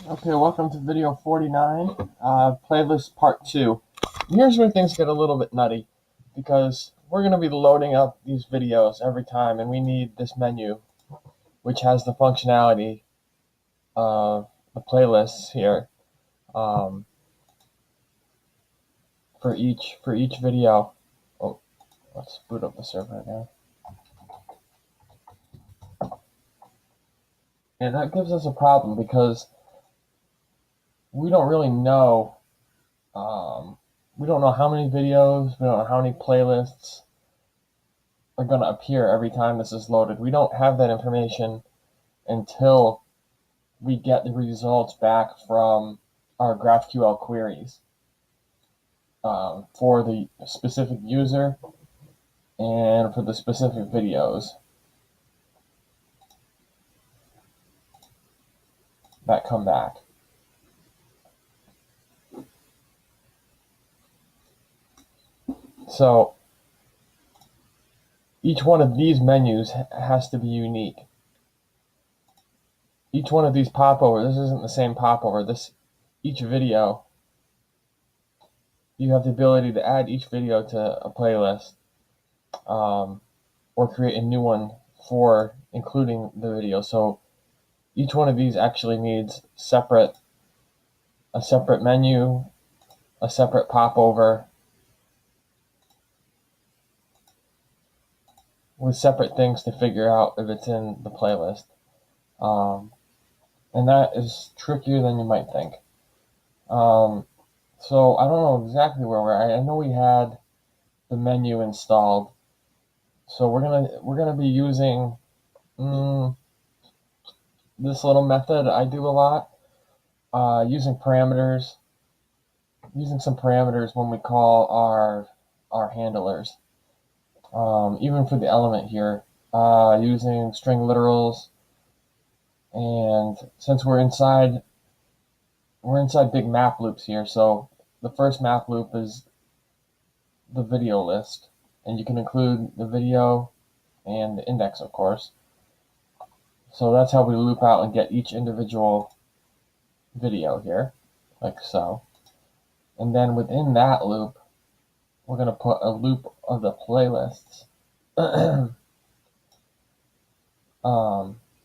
Okay, welcome to video 49, playlist part 2. Here's where things get a little bit nutty, because we're going to be loading up these videos every time, and we need this menu, which has the functionality of the playlists here for each video. Oh, let's boot up the server again. And that gives us a problem, because we don't really know we don't know how many videos, we don't know how many playlists are going to appear every time this is loaded. We don't have that information until we get the results back from our GraphQL queries for the specific user and for the specific videos that come back. So each one of these menus has to be unique. Each one of these popovers, this isn't the same popover. Each video, you have the ability to add each video to a playlist, or create a new one for including the video. So each one of these actually needs a separate menu, a separate popover, with separate things to figure out if it's in the playlist. And that is trickier than you might think. So I don't know exactly where we're at. I know we had the menu installed. So we're gonna be using this little method I do a lot, using some parameters when we call our handlers. Even for the element here, using string literals. And since we're inside big map loops here, so the first map loop is the video list, and you can include the video and the index, of course. So that's how we loop out and get each individual video here, like so. And then within that loop, we're going to put a loop of the playlists.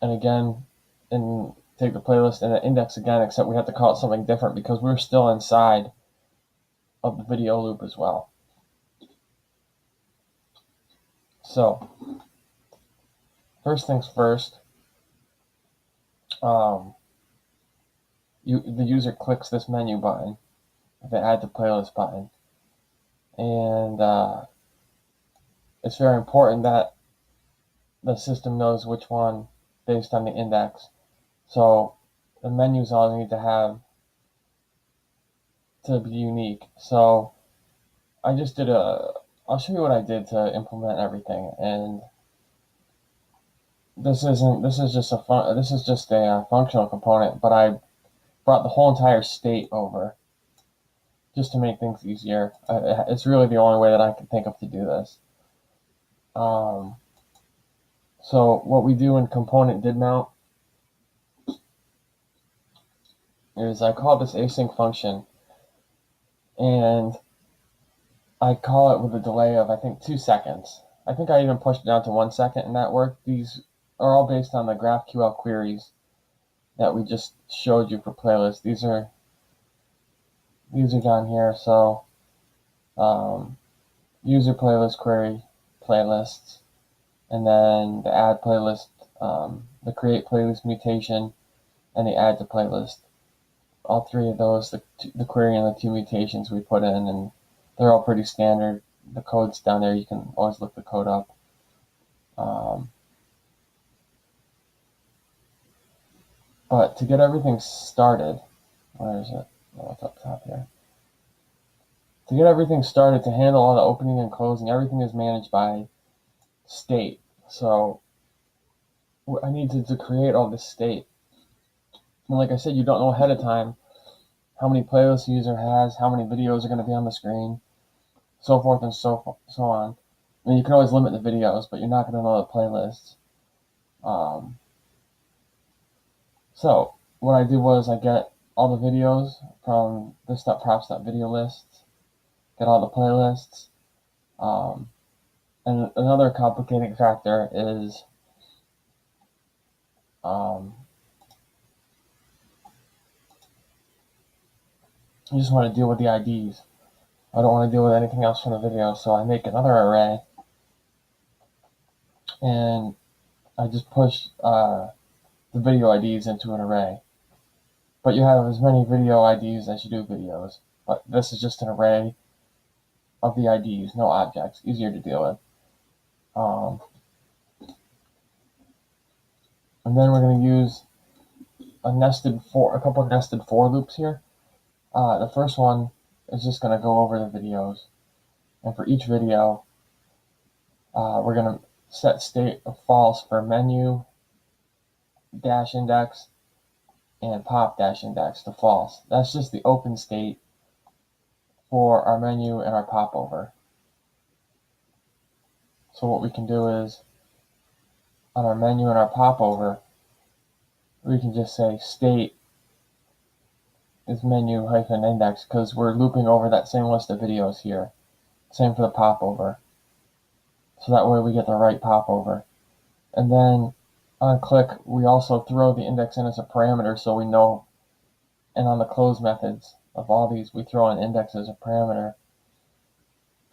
And again, and take the playlist and the index again, except we have to call it something different because we're still inside of the video loop as well. So first things first, the user clicks this menu button, the add to playlist button, and it's very important that the system knows which one based on the index. So the menus all need to be unique. So I just did I'll show you what I did to implement everything. And this is just a functional component, but I brought the whole entire state over just to make things easier. It's really the only way that I could think of to do this. So what we do in component did mount is I call this async function, and I call it with a delay of, I think, 2 seconds. I think I even pushed it down to 1 second, and that worked. These are all based on the GraphQL queries that we just showed you for playlists. These are down here. So user playlist query playlists, and then the add playlist, the create playlist mutation, and the add to playlist. All three of those, the query and the 2 mutations we put in, and they're all pretty standard. The code's down there. You can always look the code up. But to get everything started, where is it? Oh, it's up top here. To get everything started, to handle all the opening and closing, everything is managed by state. So I need to create all this state. And like I said, you don't know ahead of time how many playlists the user has, how many videos are going to be on the screen, so forth and so on. I mean, you can always limit the videos, but you're not going to know the playlists. So what I do was I get all the videos from this.props.video lists, get all the playlists, and another complicating factor is you just want to deal with the IDs. I don't want to deal with anything else from the video, so I make another array, and I just push the video IDs into an array. But you have as many video IDs as you do videos. But this is just an array of the IDs, no objects, easier to deal with. And then we're going to use a couple of nested for loops here. The first one is just going to go over the videos. And for each video, we're going to set state of false for menu dash index and pop dash index to false. That's just the open state for our menu and our popover. So what we can do is on our menu and our popover, we can just say state is menu hyphen index because we're looping over that same list of videos here. Same for the popover. So that way we get the right popover. And then on click, we also throw the index in as a parameter so we know, and on the close methods of all these, we throw an index as a parameter.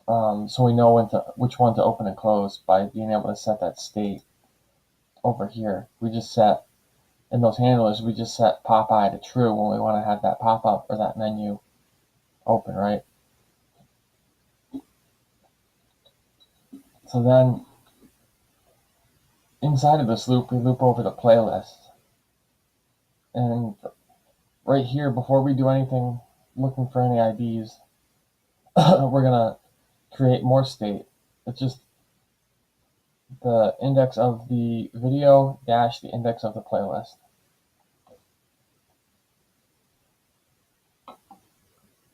So we know which one to open and close by being able to set that state over here. We just set, in those handlers, we just set pop I to true when we want to have that pop-up or that menu open, right? So then inside of this loop, we loop over the playlist. And right here, before we do anything looking for any IDs, we're going to create more state. It's just the index of the video dash the index of the playlist.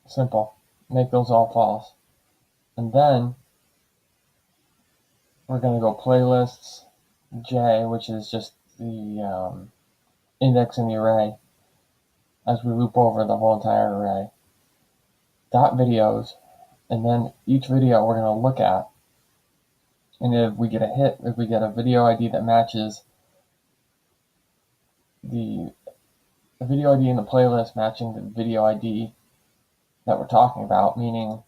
Simple. Make those all false. And then we're going to go playlists J, which is just the index in the array, as we loop over the whole entire array. Dot videos, and then each video we're going to look at. And if we get a hit, if we get a video ID that matches the video ID in the playlist matching the video ID that we're talking about, meaning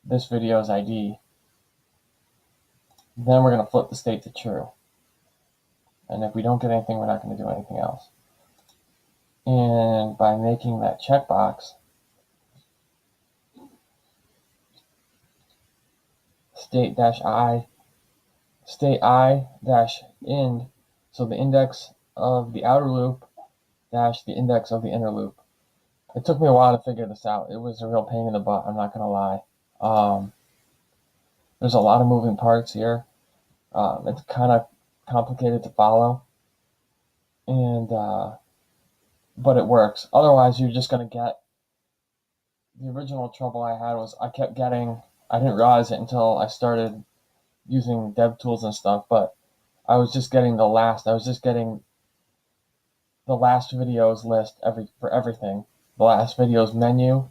this video's ID, then we're going to flip the state to true. And if we don't get anything, we're not going to do anything else. And by making that checkbox, state I dash ind, so the index of the outer loop dash the index of the inner loop. It took me a while to figure this out. It was a real pain in the butt, I'm not going to lie. There's a lot of moving parts here. It's kind of complicated to follow, and but it works. Otherwise, you're just going to get the original trouble I had was I didn't realize it until I started using dev tools and stuff, but I was just getting the last videos list for everything. The last videos menu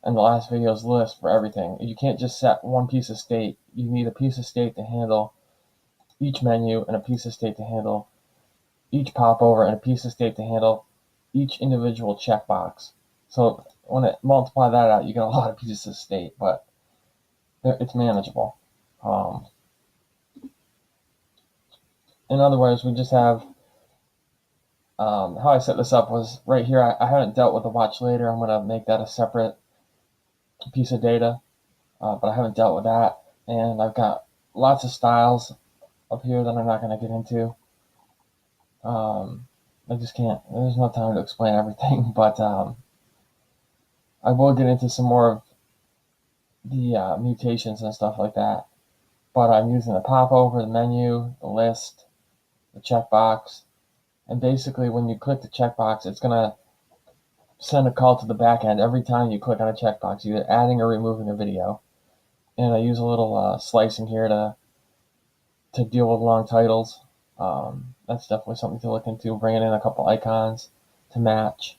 and the last videos list for everything. You can't just set one piece of state. You need a piece of state to handle each menu and a piece of state to handle each popover and a piece of state to handle each individual checkbox. So when it multiply that out, you get a lot of pieces of state, but it's manageable. In other words, we just have how I set this up was right here. I haven't dealt with the watch later. I'm going to make that a separate piece of data, but I haven't dealt with that. And I've got lots of styles up here that I'm not going to get into. I just can't. There's no time to explain everything, but I will get into some more of the mutations and stuff like that. But I'm using the popover, the menu, the list, the checkbox. And basically, when you click the checkbox, it's going to send a call to the backend every time you click on a checkbox, either adding or removing a video. And I use a little slicing here to deal with long titles. That's definitely something to look into, bringing in a couple icons to match.